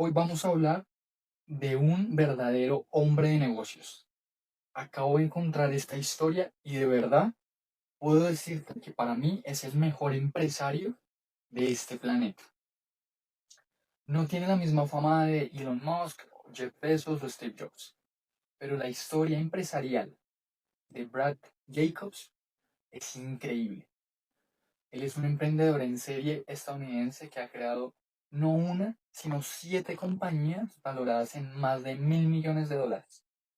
Hoy vamos a hablar de un verdadero hombre de negocios. Acabo de encontrar esta historia y de verdad puedo decirte que para mí es el mejor empresario de este planeta. No tiene la misma fama de Elon Musk, Jeff Bezos o Steve Jobs, pero la historia empresarial de Brad Jacobs es increíble. Él es un emprendedor en serie estadounidense que ha creado no una, sino 7 compañías valoradas en más de $1.000 millones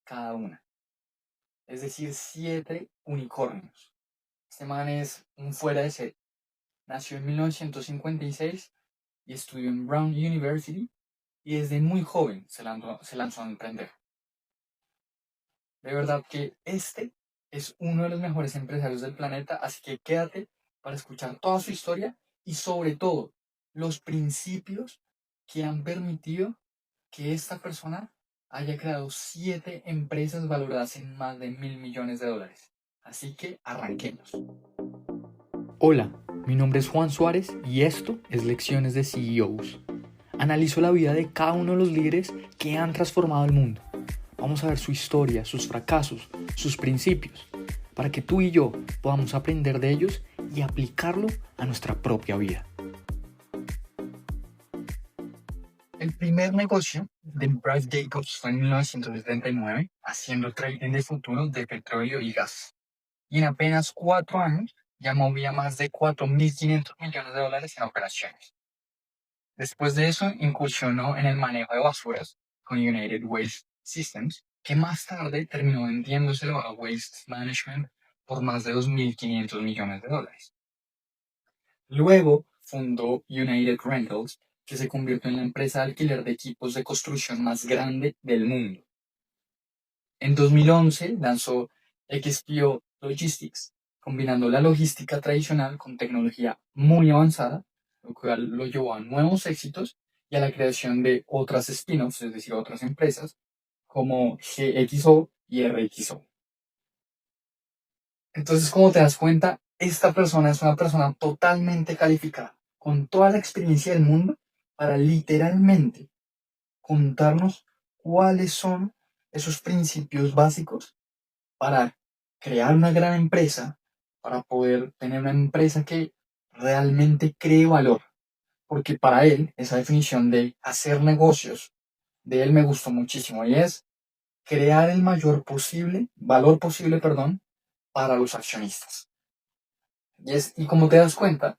cada una. Es decir, 7 unicornios. Este man es un fuera de serie. Nació en 1956 y estudió en Brown University y desde muy joven se lanzó a emprender. De verdad que este es uno de los mejores empresarios del planeta, así que quédate para escuchar toda su historia y sobre todo los principios que han permitido que esta persona haya creado 7 empresas valoradas en más de $1.000 millones. Así que arranquemos. Hola, mi nombre es Juan Suárez y esto es Lecciones de CEOs. Analizo la vida de cada uno de los líderes que han transformado el mundo. Vamos a ver su historia, sus fracasos, sus principios, para que tú y yo podamos aprender de ellos y aplicarlo a nuestra propia vida. El primer negocio de Brad Jacobs fue en 1979, haciendo trading de futuros de petróleo y gas. Y en apenas 4 años ya movía más de $4.500 millones en operaciones. Después de eso, incursionó en el manejo de basuras con United Waste Systems, que más tarde terminó vendiéndoselo a Waste Management por más de $2.500 millones. Luego fundó United Rentals, que se convirtió en la empresa de alquiler de equipos de construcción más grande del mundo. En 2011 lanzó XPO Logistics, combinando la logística tradicional con tecnología muy avanzada, lo cual lo llevó a nuevos éxitos y a la creación de otras spin-offs, es decir, otras empresas, como GXO y RXO. Entonces, como te das cuenta, esta persona es una persona totalmente calificada, con toda la experiencia del mundo, para literalmente contarnos cuáles son esos principios básicos para crear una gran empresa, para poder tener una empresa que realmente cree valor. Porque para él, esa definición de hacer negocios, de él me gustó muchísimo y es crear el mayor valor posible, para los accionistas. Y como te das cuenta,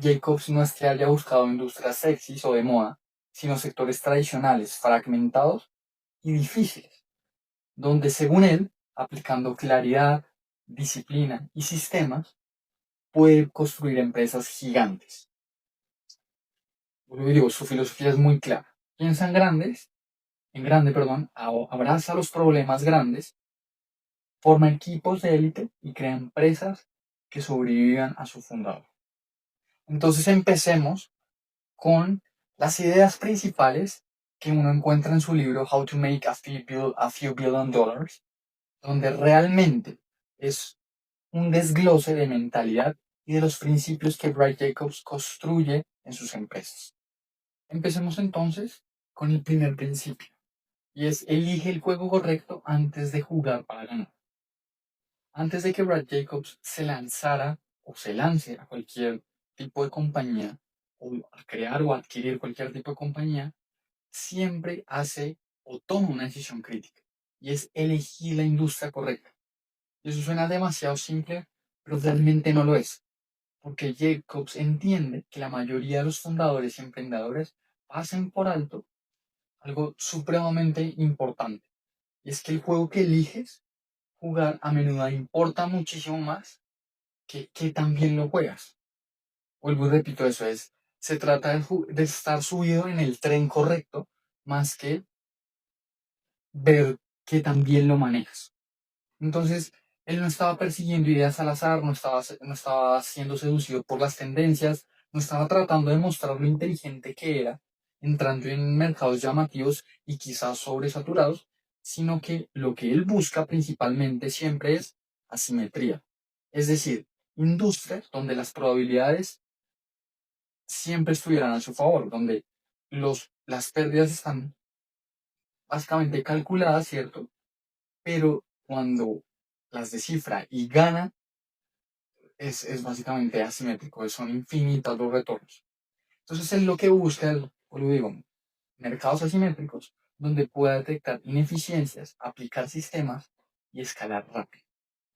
Jacobs no es que haya buscado industrias sexys o de moda, sino sectores tradicionales, fragmentados y difíciles, donde según él, aplicando claridad, disciplina y sistemas, puede construir empresas gigantes. Yo digo, su filosofía es muy clara. Piensa en grande, abraza los problemas grandes, forma equipos de élite y crea empresas que sobrevivan a su fundador. Entonces empecemos con las ideas principales que uno encuentra en su libro How to Make a Few Billion Dollars, donde realmente es un desglose de mentalidad y de los principios que Brad Jacobs construye en sus empresas. Empecemos entonces con el primer principio, y es elige el juego correcto antes de jugar para ganar. Antes de que Brad Jacobs se lanzara o se lance a cualquier tipo de compañía, o a crear o adquirir cualquier tipo de compañía, siempre hace o toma una decisión crítica, y es elegir la industria correcta. Y eso suena demasiado simple, pero realmente no lo es, porque Jacobs entiende que la mayoría de los fundadores y emprendedores pasan por alto algo supremamente importante, y es que el juego que eliges jugar a menudo importa muchísimo más que también lo juegas. Vuelvo y repito, se trata de estar subido en el tren correcto, más que ver que también lo manejas. Entonces, él no estaba persiguiendo ideas al azar, no estaba siendo seducido por las tendencias, no estaba tratando de mostrar lo inteligente que era, entrando en mercados llamativos y quizás sobresaturados, sino que lo que él busca principalmente siempre es asimetría. Es decir, industrias donde las probabilidades siempre estuvieran a su favor, donde las pérdidas están básicamente calculadas, ¿cierto? Pero cuando las descifra y gana, es básicamente asimétrico, son infinitos los retornos. Entonces es lo que busca, o lo digo, mercados asimétricos, donde pueda detectar ineficiencias, aplicar sistemas y escalar rápido.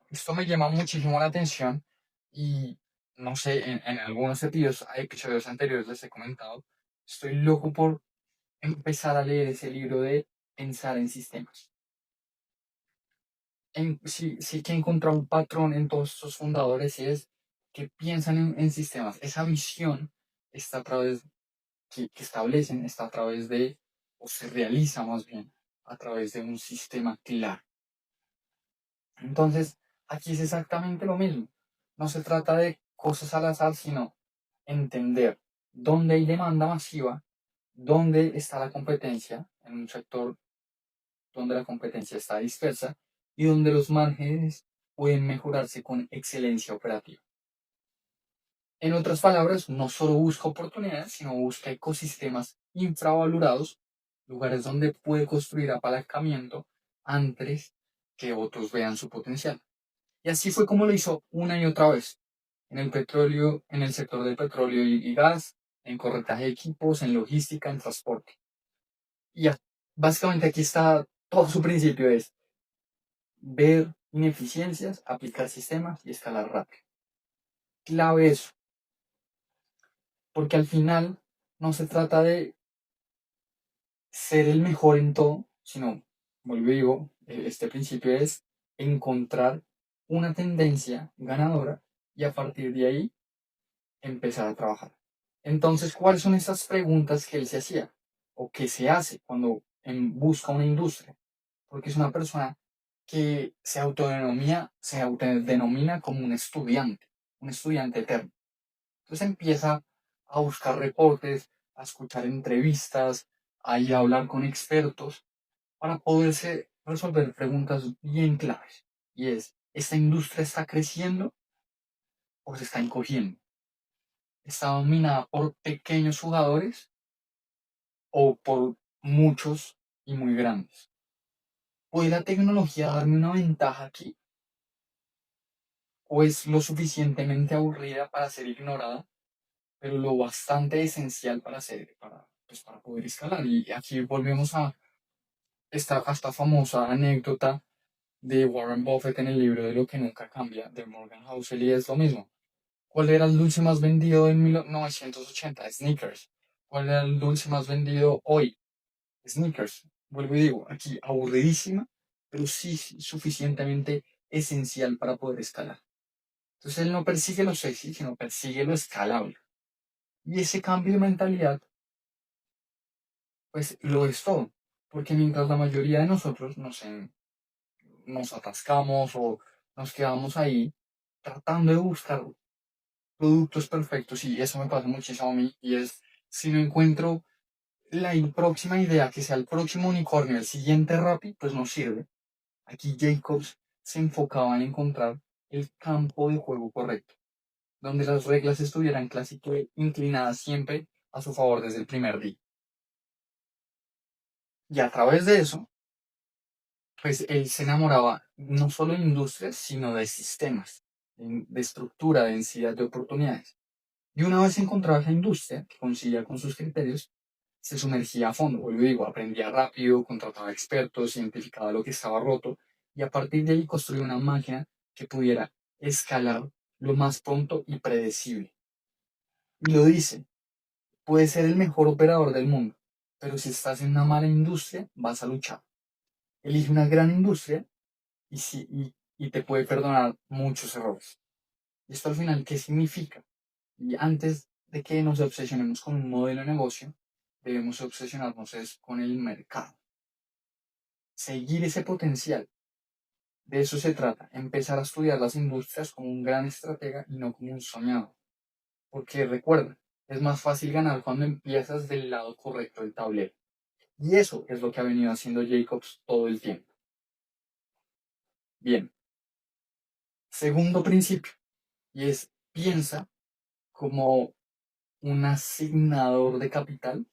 Esto me llama muchísimo la atención y no sé, en algunos episodios anteriores les he comentado, estoy loco por empezar a leer ese libro de Pensar en Sistemas. Sí que he encontrado un patrón en todos estos fundadores y es que piensan en sistemas. Esa visión está a través, que establecen, está a través de, o se realiza más bien, a través de un sistema claro. Entonces, aquí es exactamente lo mismo. No se trata de cosas al azar, sino entender dónde hay demanda masiva, dónde está la competencia en un sector donde la competencia está dispersa y donde los márgenes pueden mejorarse con excelencia operativa. En otras palabras, no solo busca oportunidades, sino busca ecosistemas infravalorados, lugares donde puede construir apalancamiento antes que otros vean su potencial. Y así fue como lo hizo una y otra vez. En el petróleo, en el sector del petróleo y gas, en corretaje de equipos, en logística, en transporte. Y ya, básicamente aquí está todo su principio, es ver ineficiencias, aplicar sistemas y escalar rápido. Clave eso, porque al final no se trata de ser el mejor en todo, sino, vuelvo y digo, este principio es encontrar una tendencia ganadora y a partir de ahí empezar a trabajar. Entonces, ¿cuáles son esas preguntas que él se hacía o que se hace cuando busca una industria? Porque es una persona que se autodenomina como un estudiante eterno. Entonces empieza a buscar reportes, a escuchar entrevistas, a ir a hablar con expertos para poderse resolver preguntas bien claves. Y es, ¿esta industria está creciendo o se está encogiendo? ¿Está dominada por pequeños jugadores o por muchos y muy grandes? ¿Puede la tecnología darme una ventaja aquí o es lo suficientemente aburrida para ser ignorada, pero lo bastante esencial para poder escalar? Y aquí volvemos a esta famosa anécdota de Warren Buffett en el libro de Lo que nunca cambia, de Morgan Housel, y es lo mismo. ¿Cuál era el dulce más vendido en 1980? Snickers. ¿Cuál era el dulce más vendido hoy? Snickers. Vuelvo y digo, aquí aburridísima, pero sí suficientemente esencial para poder escalar. Entonces él no persigue lo sexy, sino persigue lo escalable. Y ese cambio de mentalidad, pues lo es todo. Porque mientras la mayoría de nosotros nos atascamos o nos quedamos ahí tratando de buscar productos perfectos, y eso me pasa muchísimo a mí, y es, si no encuentro la próxima idea que sea el próximo unicornio, el siguiente Rappi, pues no sirve. Aquí Jacobs se enfocaba en encontrar el campo de juego correcto, donde las reglas estuvieran casi que inclinadas siempre a su favor desde el primer día. Y a través de eso, pues él se enamoraba no solo de industrias, sino de sistemas, de estructura, de densidad de oportunidades. Y una vez encontraba esa industria que coincidía con sus criterios, se sumergía a fondo. Vuelvo y digo, aprendía rápido, contrataba expertos, identificaba lo que estaba roto y a partir de ahí construía una máquina que pudiera escalar lo más pronto y predecible. Y lo dice, puedes ser el mejor operador del mundo, pero si estás en una mala industria, vas a luchar. Elige una gran industria y te puede perdonar muchos errores. ¿Y esto al final qué significa? Y antes de que nos obsesionemos con un modelo de negocio, debemos obsesionarnos es con el mercado. Seguir ese potencial. De eso se trata. Empezar a estudiar las industrias como un gran estratega y no como un soñado. Porque recuerda, es más fácil ganar cuando empiezas del lado correcto del tablero. Y eso es lo que ha venido haciendo Jacobs todo el tiempo. Bien, segundo principio, y es piensa como un asignador de capital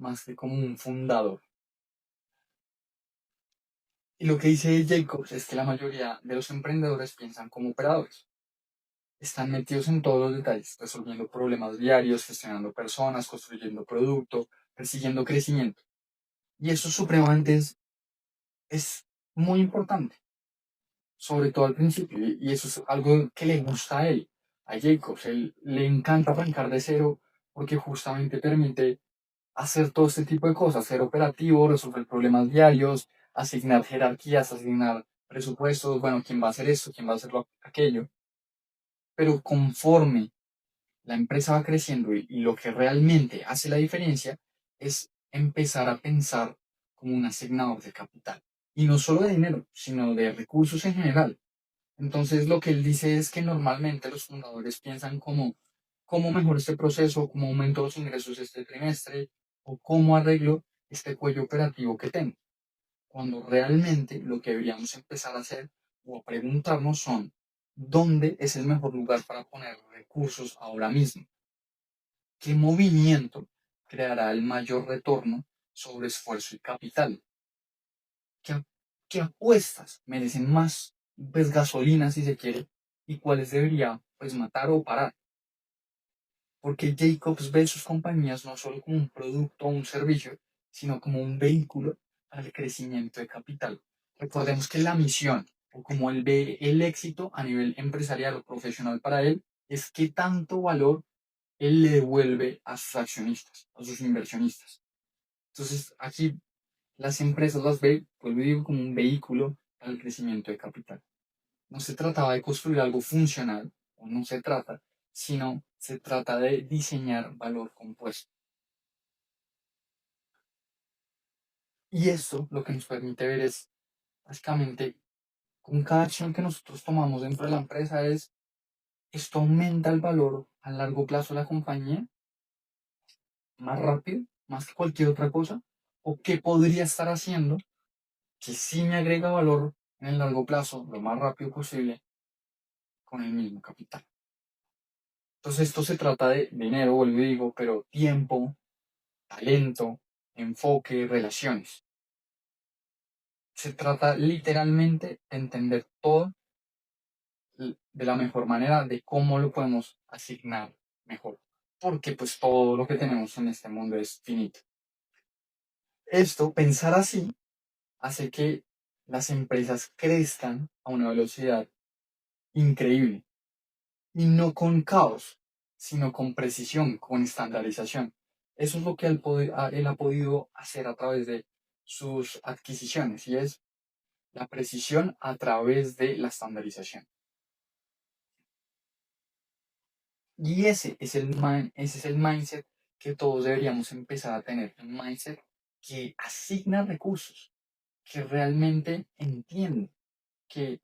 más que como un fundador. Y lo que dice Jacobs es que la mayoría de los emprendedores piensan como operadores. Están metidos en todos los detalles, resolviendo problemas diarios, gestionando personas, construyendo producto, persiguiendo crecimiento. Y eso supremamente es muy importante, sobre todo al principio. Y eso es algo que le gusta a él, a Jacobs. Él le encanta arrancar de cero porque justamente permite hacer todo este tipo de cosas, ser operativo, resolver problemas diarios, asignar jerarquías, asignar presupuestos, bueno, quién va a hacer esto, quién va a hacer aquello. Pero conforme la empresa va creciendo y lo que realmente hace la diferencia es empezar a pensar como un asignador de capital. Y no solo de dinero, sino de recursos en general. Entonces lo que él dice es que normalmente los fundadores piensan como cómo mejoro este proceso, cómo aumento los ingresos este trimestre o cómo arreglo este cuello operativo que tengo. Cuando realmente lo que deberíamos empezar a hacer o a preguntarnos son dónde es el mejor lugar para poner recursos ahora mismo. ¿Qué movimiento creará el mayor retorno sobre esfuerzo y capital? ¿Qué, qué apuestas merecen más pues, gasolina si se quiere y cuáles debería pues matar o parar? Porque Jacobs ve sus compañías no solo como un producto o un servicio, sino como un vehículo para el crecimiento de capital. Recordemos que la misión, o como él ve el éxito a nivel empresarial o profesional para él, es qué tanto valor él le devuelve a sus accionistas, a sus inversionistas. Entonces, aquí las empresas las ve, pues lo digo, como un vehículo para el crecimiento de capital. No se trataba de construir algo funcional, o no se trata, sino se trata de diseñar valor compuesto. Y esto lo que nos permite ver es, básicamente, con cada acción que nosotros tomamos dentro de la empresa es, esto aumenta el valor a largo plazo de la compañía más rápido, más que cualquier otra cosa, o qué podría estar haciendo que sí me agrega valor en el largo plazo, lo más rápido posible, con el mismo capital. Entonces esto se trata de dinero, vuelvo y digo, pero tiempo, talento, enfoque, relaciones. Se trata literalmente de entender todo de la mejor manera, de cómo lo podemos asignar mejor. Porque pues todo lo que tenemos en este mundo es finito. Esto, pensar así, hace que las empresas crezcan a una velocidad increíble. Y no con caos, sino con precisión, con estandarización. Eso es lo que él ha podido hacer a través de sus adquisiciones y es la precisión a través de la estandarización. Y ese es el mindset que todos deberíamos empezar a tener, un mindset que asigna recursos, que realmente entiende que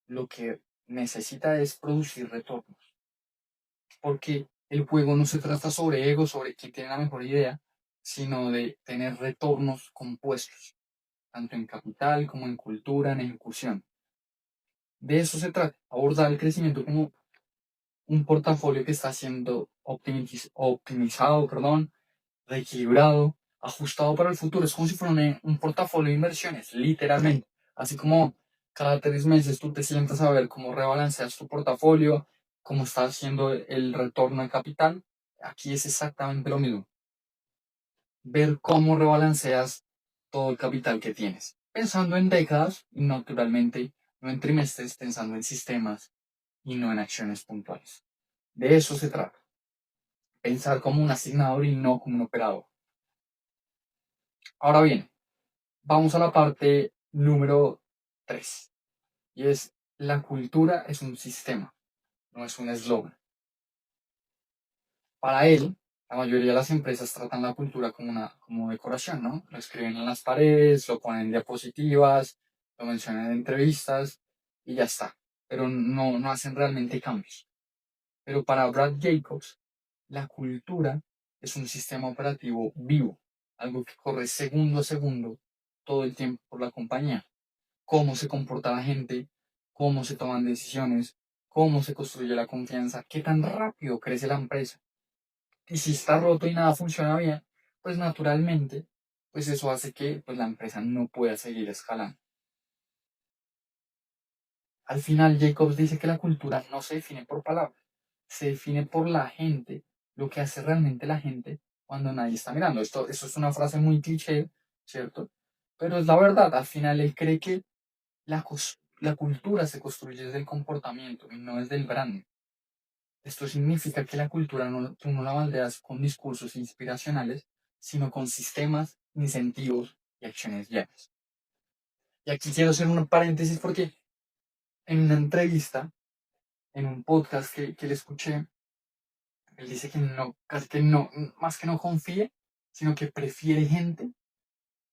lo que necesita es producir retornos. Porque el juego no se trata sobre ego, sobre quién tiene la mejor idea, sino de tener retornos compuestos, tanto en capital como en cultura, en ejecución. De eso se trata, abordar el crecimiento como un portafolio que está siendo optimizado, perdón, reequilibrado, ajustado para el futuro. Es como si fuera un portafolio de inversiones, literalmente. Así como cada 3 meses tú te sientas a ver cómo rebalanceas tu portafolio, cómo está haciendo el retorno de capital. Aquí es exactamente lo mismo. Ver cómo rebalanceas todo el capital que tienes. Pensando en décadas y naturalmente no en trimestres, pensando en sistemas y no en acciones puntuales. De eso se trata. Pensar como un asignador y no como un operador. Ahora bien, vamos a la parte número 3 y es la cultura es un sistema, no es un eslogan. Para él, la mayoría de las empresas tratan la cultura como decoración, ¿no? Lo escriben en las paredes, lo ponen en diapositivas, lo mencionan en entrevistas y ya está. Pero no hacen realmente cambios. Pero para Brad Jacobs, la cultura es un sistema operativo vivo, algo que corre segundo a segundo todo el tiempo por la compañía. Cómo se comporta la gente, cómo se toman decisiones, cómo se construye la confianza, qué tan rápido crece la empresa. Y si está roto y nada funciona bien, pues naturalmente, pues eso hace que pues, la empresa no pueda seguir escalando. Al final, Jacobs dice que la cultura no se define por palabras, se define por la gente, lo que hace realmente la gente cuando nadie está mirando. Esto es una frase muy cliché, ¿cierto? Pero es la verdad. Al final, él cree que la cultura se construye desde el comportamiento y no desde el branding. Esto significa que la cultura tú no la moldeas con discursos inspiracionales, sino con sistemas, incentivos y acciones diarias. Y aquí quiero hacer un paréntesis porque en una entrevista, en un podcast que le escuché, él dice que no, casi que no, más que no confíe, sino que prefiere gente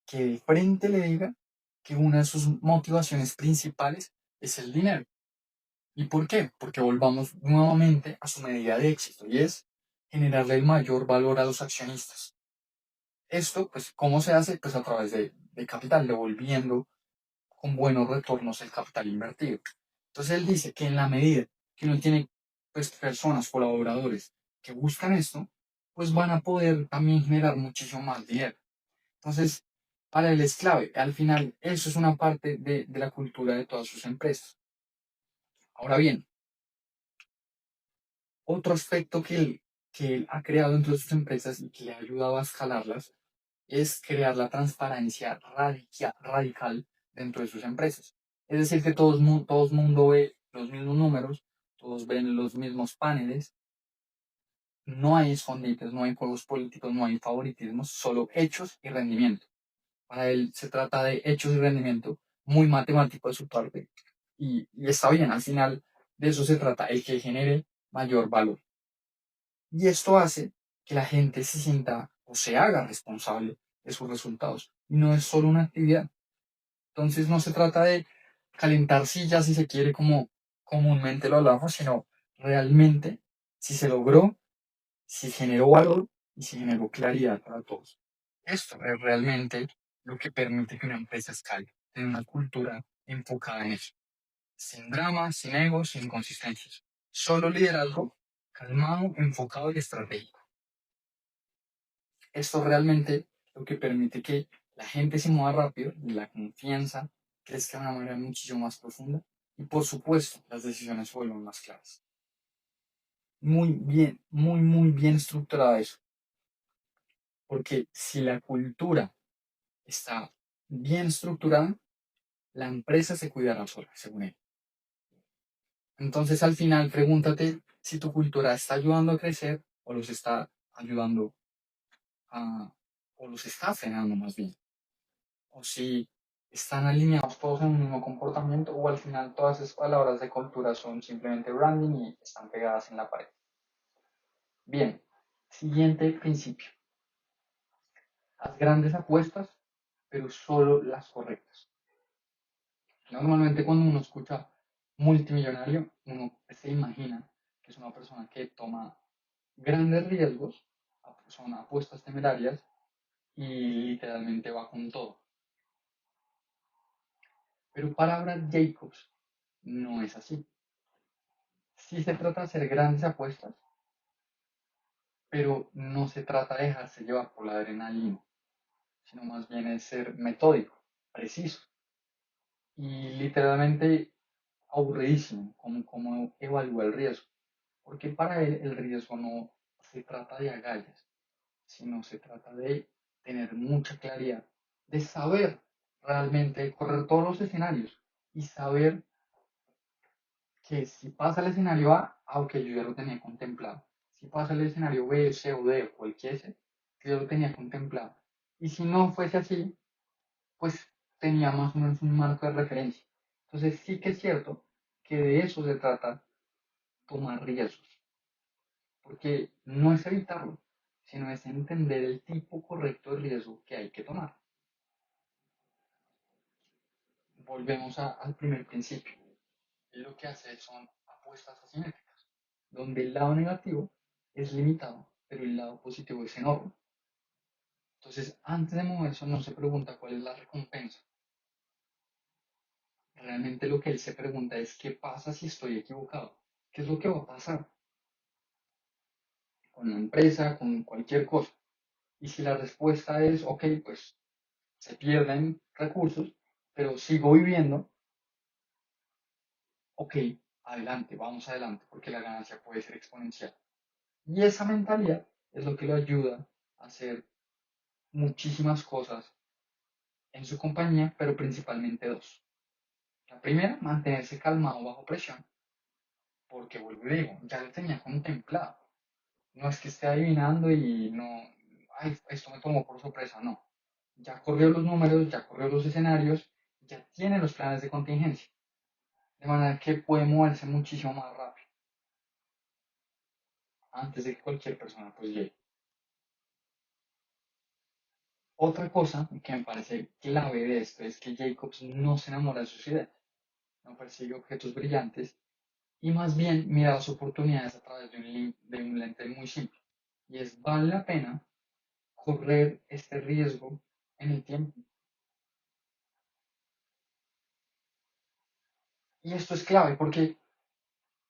que de frente le diga que una de sus motivaciones principales es el dinero. ¿Y por qué? Porque volvamos nuevamente a su medida de éxito y es generarle el mayor valor a los accionistas. Esto, pues, ¿cómo se hace? Pues a través de capital, devolviendo con buenos retornos el capital invertido. Entonces él dice que en la medida que uno tiene pues, personas, colaboradores que buscan esto, pues van a poder también generar muchísimo más dinero. Entonces, para él es clave. Al final, eso es una parte de la cultura de todas sus empresas. Ahora bien, otro aspecto que él ha creado dentro de sus empresas y que le ha ayudado a escalarlas es crear la transparencia radical dentro de sus empresas. Es decir, que todo el mundo ve los mismos números, todos ven los mismos paneles, no hay escondites, no hay juegos políticos, no hay favoritismos, solo hechos y rendimiento. Para él se trata de hechos y rendimiento, muy matemático de su parte, y está bien, al final de eso se trata, el que genere mayor valor. Y esto hace que la gente se sienta o se haga responsable de sus resultados. Y no es solo una actividad. Entonces no se trata de calentar sillas si se quiere como comúnmente lo hablamos, sino realmente si se logró, si generó valor y si generó claridad para todos. Esto es realmente lo que permite que una empresa escale, tener una cultura enfocada en eso. Sin drama, sin egos, sin inconsistencias. Solo liderazgo calmado, enfocado y estratégico. Esto realmente lo que permite que la gente se mueva rápido y la confianza crezca de una manera muchísimo más profunda y por supuesto las decisiones se vuelven más claras. Muy bien estructurada eso, porque si la cultura está bien estructurada, la empresa se cuidará sola, según él. Entonces al final pregúntate si tu cultura está ayudando a crecer o los está ayudando a, o los está frenando más bien. O si están alineados todos en un mismo comportamiento o al final todas esas palabras de cultura son simplemente branding y están pegadas en la pared. Bien, siguiente principio. Haz grandes apuestas, pero solo las correctas. Normalmente cuando uno escucha multimillonario, uno se imagina que es una persona que toma grandes riesgos, son apuestas temerarias y literalmente va con todo. Pero para Brad Jacobs no es así. Sí se trata de hacer grandes apuestas, pero no se trata de dejarse llevar por la adrenalina, sino más bien es ser metódico, preciso y literalmente aburridísimo como evalúa el riesgo. Porque para él el riesgo no se trata de agallas, sino se trata de tener mucha claridad, de saber realmente correr todos los escenarios y saber que si pasa el escenario A, aunque yo ya lo tenía contemplado. Si pasa el escenario B, C o D o cualquier C, que yo lo tenía contemplado. Y si no fuese así, pues tenía más o menos un marco de referencia. Entonces sí que es cierto que de eso se trata tomar riesgos, porque no es evitarlo, sino es entender el tipo correcto de riesgo que hay que tomar. Volvemos al primer principio. Lo que hace son apuestas asimétricas, donde el lado negativo es limitado, pero el lado positivo es enorme. Entonces, antes de moverse, no se pregunta cuál es la recompensa. Realmente lo que él se pregunta es qué pasa si estoy equivocado. ¿Qué es lo que va a pasar con la empresa, con cualquier cosa? Y si la respuesta es, ok, pues se pierden recursos, pero sigo viviendo, ok, adelante, vamos adelante, porque la ganancia puede ser exponencial. Y esa mentalidad es lo que le ayuda a hacer muchísimas cosas en su compañía, pero principalmente dos. La primera, mantenerse calmado bajo presión, porque vuelvo y digo, ya lo tenía contemplado. No es que esté adivinando y no, ay, esto me tomó por sorpresa, no. Ya corrió los números, ya corrió los escenarios, ya tiene los planes de contingencia. De manera que puede moverse muchísimo más rápido antes de que cualquier persona pues llegue. Otra cosa que me parece clave de esto es que Jacobs no se enamora de sus ideas, no persigue objetos brillantes y más bien mira las oportunidades a través de un lente muy simple. Y es, vale la pena correr este riesgo en el tiempo. Y esto es clave porque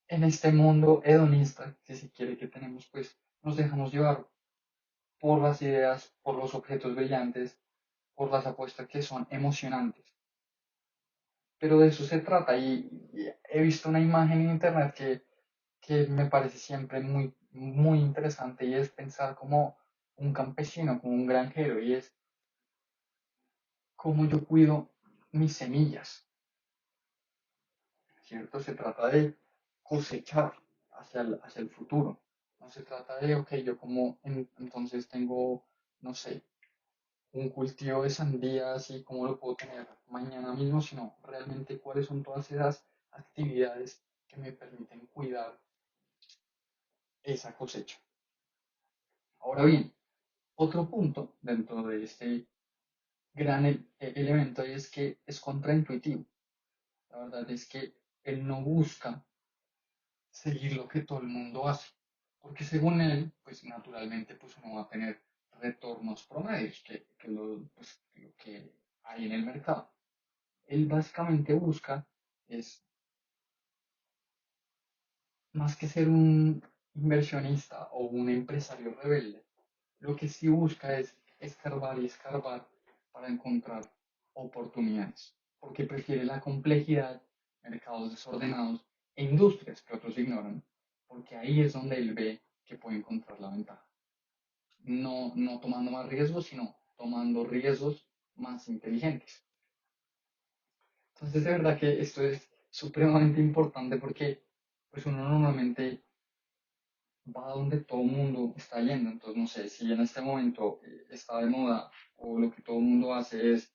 en este mundo hedonista, que si quiere que tenemos, pues nos dejamos llevar por las ideas, por los objetos brillantes, por las apuestas que son emocionantes. Pero de eso se trata y he visto una imagen en internet que me parece siempre muy, muy interesante y es pensar como un campesino, como un granjero y es cómo yo cuido mis semillas, ¿cierto? Se trata de cosechar hacia el futuro. No se trata de, ok, yo como entonces tengo, no sé, un cultivo de sandías y cómo lo puedo tener mañana mismo, sino realmente cuáles son todas esas actividades que me permiten cuidar esa cosecha. Ahora bien, otro punto dentro de este gran elemento es que es contraintuitivo. La verdad es que él no busca seguir lo que todo el mundo hace, porque según él, pues naturalmente pues uno va a tener retornos promedios, pues, lo que hay en el mercado. Él básicamente busca es más que ser un inversionista o un empresario rebelde, lo que sí busca es escarbar y escarbar para encontrar oportunidades, porque prefiere la complejidad, mercados desordenados e industrias que otros ignoran, porque ahí es donde él ve que puede encontrar la ventaja. No, no tomando más riesgos, sino tomando riesgos más inteligentes. Entonces, de verdad que esto es supremamente importante porque pues uno normalmente va donde todo el mundo está yendo. Entonces, no sé, si en este momento está de moda o lo que todo el mundo hace es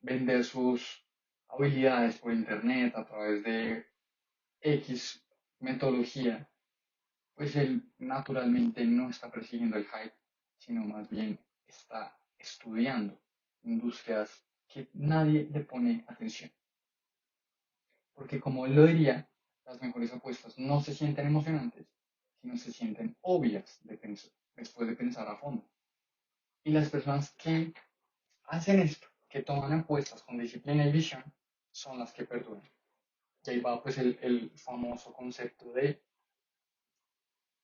vender sus habilidades por internet a través de X metodología, pues él naturalmente no está persiguiendo el hype, sino más bien está estudiando industrias que nadie le pone atención. Porque como él lo diría, las mejores apuestas no se sienten emocionantes, sino se sienten obvias después de pensar a fondo. Y las personas que hacen esto, que toman apuestas con disciplina y visión, son las que perduran. Y ahí va pues el famoso concepto de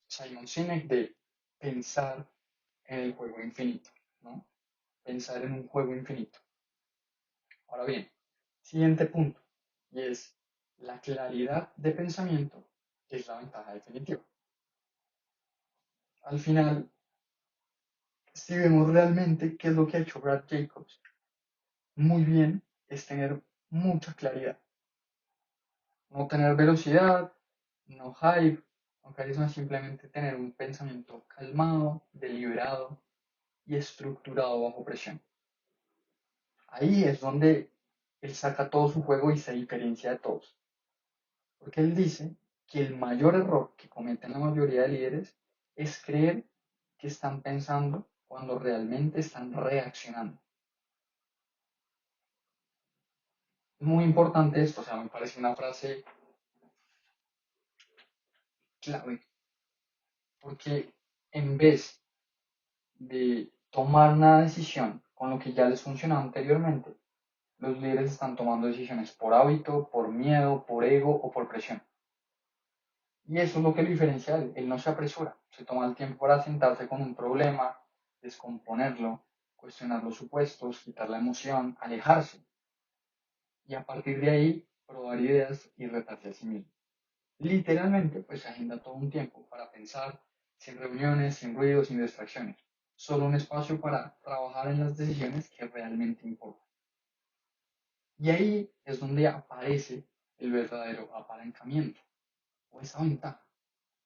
Simon Sinek de pensar en el juego infinito, ¿no? Pensar en un juego infinito. Ahora bien, siguiente punto, y es la claridad de pensamiento es la ventaja definitiva. Al final, si vemos realmente qué es lo que ha hecho Brad Jacobs, muy bien es tener mucha claridad. No tener velocidad, no hype, no carisma, simplemente tener un pensamiento calmado, deliberado y estructurado bajo presión. Ahí es donde él saca todo su juego y se diferencia de todos. Porque él dice que el mayor error que cometen la mayoría de líderes es creer que están pensando cuando realmente están reaccionando. Muy importante esto, o sea, me parece una frase clave, porque en vez de tomar una decisión con lo que ya les funcionaba anteriormente, los líderes están tomando decisiones por hábito, por miedo, por ego o por presión. Y eso es lo que lo diferencia a él. Él no se apresura, se toma el tiempo para sentarse con un problema, descomponerlo, cuestionar los supuestos, quitar la emoción, alejarse y a partir de ahí probar ideas y retarse a sí mismo. Literalmente, pues agenda todo un tiempo para pensar, sin reuniones, sin ruidos, sin distracciones. Solo un espacio para trabajar en las decisiones que realmente importan. Y ahí es donde aparece el verdadero apalancamiento o esa ventaja.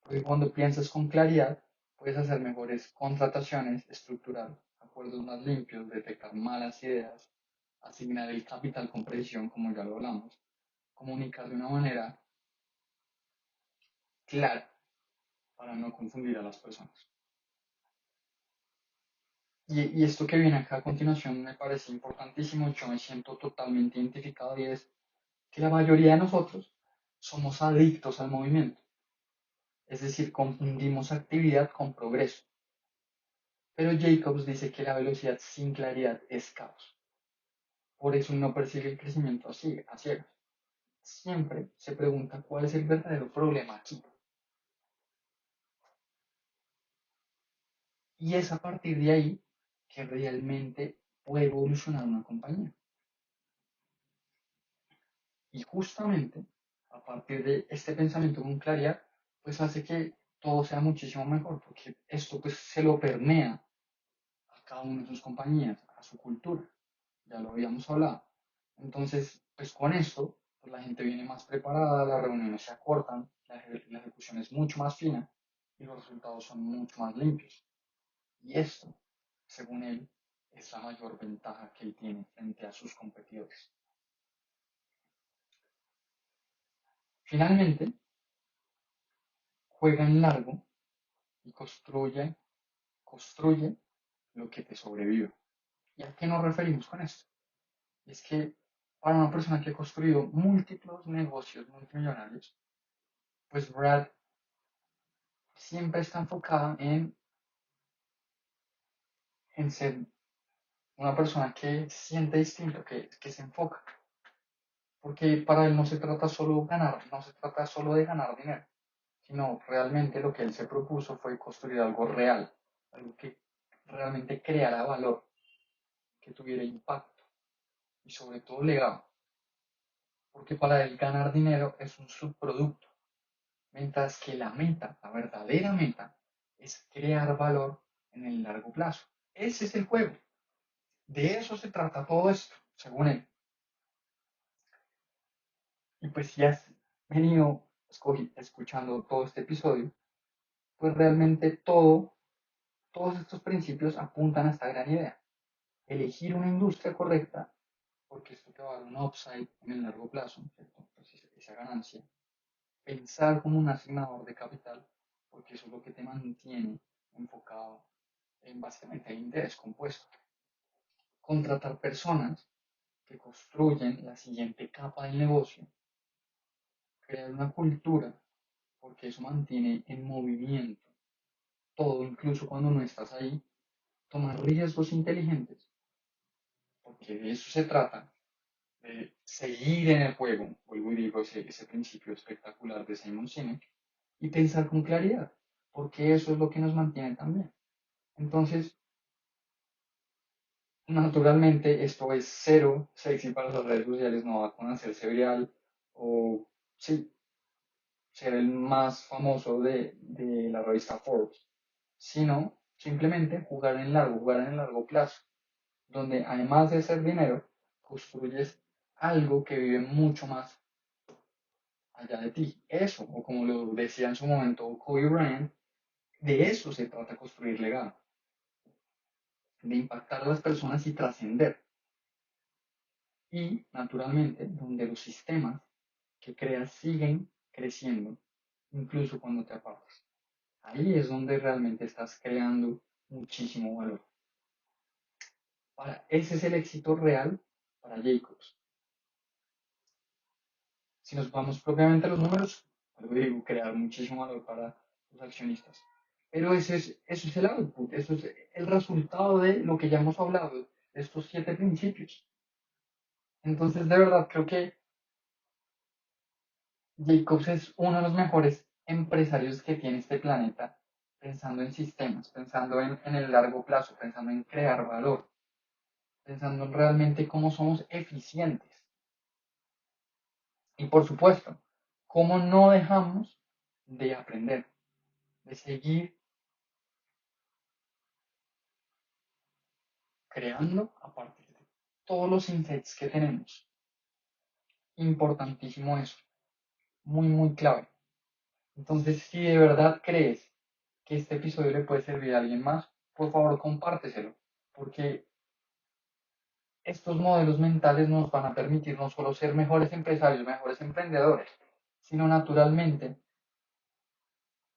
Porque cuando piensas con claridad, puedes hacer mejores contrataciones, estructurar acuerdos más limpios, detectar malas ideas, asignar el capital con precisión, como ya lo hablamos, comunicar de una manera clara para no confundir a las personas. Y esto que viene acá a continuación me parece importantísimo, yo me siento totalmente identificado y es que la mayoría de nosotros somos adictos al movimiento, es decir, confundimos actividad con progreso. Pero Jacobs dice que la velocidad sin claridad es caos. Por eso no persigue el crecimiento así, a ciegas. Siempre se pregunta cuál es el verdadero problema aquí. Y es a partir de ahí que realmente puede evolucionar una compañía. Y justamente a partir de este pensamiento con claridad, pues hace que todo sea muchísimo mejor, porque esto pues se lo permea a cada una de sus compañías, a su cultura, ya lo habíamos hablado. Entonces, pues con esto, pues la gente viene más preparada, las reuniones se acortan, la ejecución es mucho más fina y los resultados son mucho más limpios. Y esto, según él, es la mayor ventaja que él tiene frente a sus competidores. Finalmente, juega en largo y construye lo que te sobrevive. ¿Y a qué nos referimos con esto? Es que para una persona que ha construido múltiples negocios multimillonarios, pues Brad siempre está enfocada en ser una persona que siente distinto, que se enfoca. Porque para él no se trata solo de ganar, no se trata solo de ganar dinero, sino realmente lo que él se propuso fue construir algo real, algo que realmente creara valor, que tuviera impacto y sobre todo legado. Porque para él ganar dinero es un subproducto, mientras que la meta, la verdadera meta, es crear valor en el largo plazo. Ese es el juego. De eso se trata todo esto, según él. Y pues si has venido escuchando todo este episodio, pues realmente todos estos principios apuntan a esta gran idea. Elegir una industria correcta, porque esto te va a dar un upside en el largo plazo, ¿cierto? Pues esa ganancia. Pensar como un asignador de capital, porque eso es lo que te mantiene enfocado en básicamente el interés compuesto. Contratar personas que construyen la siguiente capa del negocio, crear una cultura, porque eso mantiene en movimiento todo, incluso cuando no estás ahí, tomar riesgos inteligentes, porque de eso se trata, de seguir en el juego, vuelvo y digo ese principio espectacular de Simon Sinek, y pensar con claridad, porque eso es lo que nos mantiene también. Entonces, naturalmente, esto es cero sexy para las redes sociales, no va con hacerse viral o sí, ser el más famoso de la revista Forbes, sino simplemente jugar en el largo plazo, donde además de hacer dinero, construyes algo que vive mucho más allá de ti. Eso, o como lo decía en su momento Kobe Bryant, de eso se trata construir legado, de impactar a las personas y trascender. Y, naturalmente, donde los sistemas que creas siguen creciendo, incluso cuando te apartas. Ahí es donde realmente estás creando muchísimo valor. Ahora, ese es el éxito real para Jacobs. Si nos vamos propiamente a los números, algo digo, crear muchísimo valor para los accionistas. Pero eso es el output, eso es el resultado de lo que ya hemos hablado, de estos 7 principios. Entonces, de verdad, creo que Jacobs es uno de los mejores empresarios que tiene este planeta, pensando en sistemas, pensando en el largo plazo, pensando en crear valor, pensando en realmente cómo somos eficientes. Y por supuesto, cómo no dejamos de aprender, de seguir creando a partir de todos los insights que tenemos. Importantísimo eso, muy, muy clave. Entonces, si de verdad crees que este episodio le puede servir a alguien más, por favor compárteselo, porque estos modelos mentales nos van a permitir no solo ser mejores empresarios, mejores emprendedores, sino naturalmente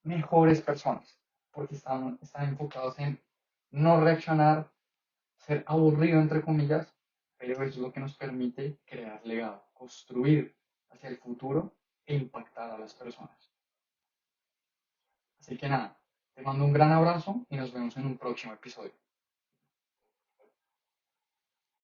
mejores personas, porque están enfocados en no reaccionar, ser aburrido entre comillas, pero eso es lo que nos permite crear legado, construir hacia el futuro e impactar a las personas. Así que nada, te mando un gran abrazo y nos vemos en un próximo episodio.